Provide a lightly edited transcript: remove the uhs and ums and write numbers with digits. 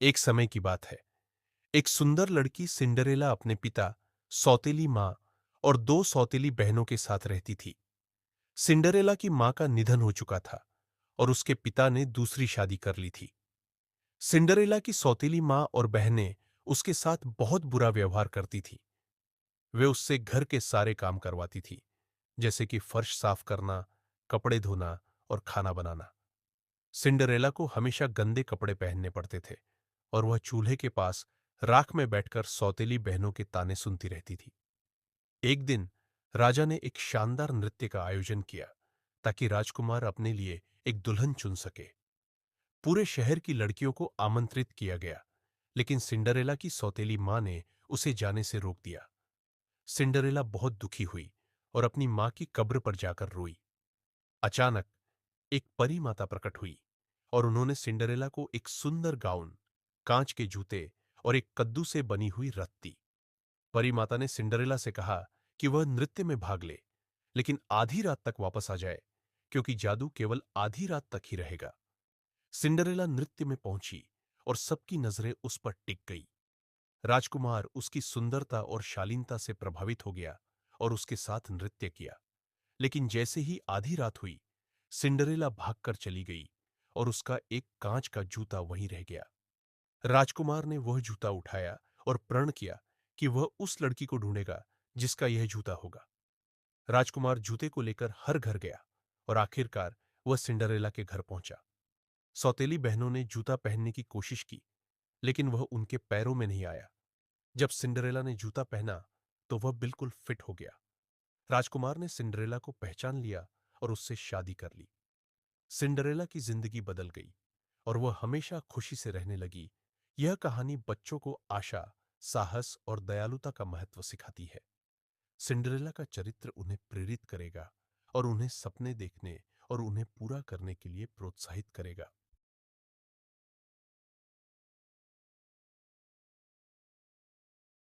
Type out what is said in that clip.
एक समय की बात है। एक सुंदर लड़की सिंडरेला अपने पिता, सौतेली माँ और दो सौतेली बहनों के साथ रहती थी। सिंडरेला की माँ का निधन हो चुका था और उसके पिता ने दूसरी शादी कर ली थी। सिंडरेला की सौतेली माँ और बहनें उसके साथ बहुत बुरा व्यवहार करती थी। वे उससे घर के सारे काम करवाती थी, जैसे कि फर्श साफ करना, कपड़े धोना और खाना बनाना। सिंडरेला को हमेशा गंदे कपड़े पहनने पड़ते थे और वह चूल्हे के पास राख में बैठकर सौतेली बहनों के ताने सुनती रहती थी। एक दिन राजा ने एक शानदार नृत्य का आयोजन किया ताकि राजकुमार अपने लिए एक दुल्हन चुन सके। पूरे शहर की लड़कियों को आमंत्रित किया गया, लेकिन सिंडरेला की सौतेली मां ने उसे जाने से रोक दिया। सिंडरेला बहुत दुखी हुई और अपनी मां की कब्र पर जाकर रोई। अचानक एक परी माता प्रकट हुई और उन्होंने सिंडरेला को एक सुंदर गाउन, कांच के जूते और एक कद्दू से बनी हुई रथ दी। परी माता ने सिंडरेला से कहा कि वह नृत्य में भाग ले, लेकिन आधी रात तक वापस आ जाए, क्योंकि जादू केवल आधी रात तक ही रहेगा। सिंडरेला नृत्य में पहुंची और सबकी नजरें उस पर टिक गई। राजकुमार उसकी सुंदरता और शालीनता से प्रभावित हो गया और उसके साथ नृत्य किया। लेकिन जैसे ही आधी रात हुई, सिंडरेला भागकर चली गई और उसका एक कांच का जूता वहीं रह गया। राजकुमार ने वह जूता उठाया और प्रण किया कि वह उस लड़की को ढूंढेगा जिसका यह जूता होगा। राजकुमार जूते को लेकर हर घर गया और आखिरकार वह सिंडरेला के घर पहुंचा। सौतेली बहनों ने जूता पहनने की कोशिश की, लेकिन वह उनके पैरों में नहीं आया। जब सिंडरेला ने जूता पहना तो वह बिल्कुल फिट हो गया। राजकुमार ने सिंडरेला को पहचान लिया और उससे शादी कर ली। सिंडरेला की जिंदगी बदल गई और वह हमेशा खुशी से रहने लगी। यह कहानी बच्चों को आशा, साहस और दयालुता का महत्व सिखाती है। सिंडरेला का चरित्र उन्हें प्रेरित करेगा और उन्हें सपने देखने और उन्हें पूरा करने के लिए प्रोत्साहित करेगा।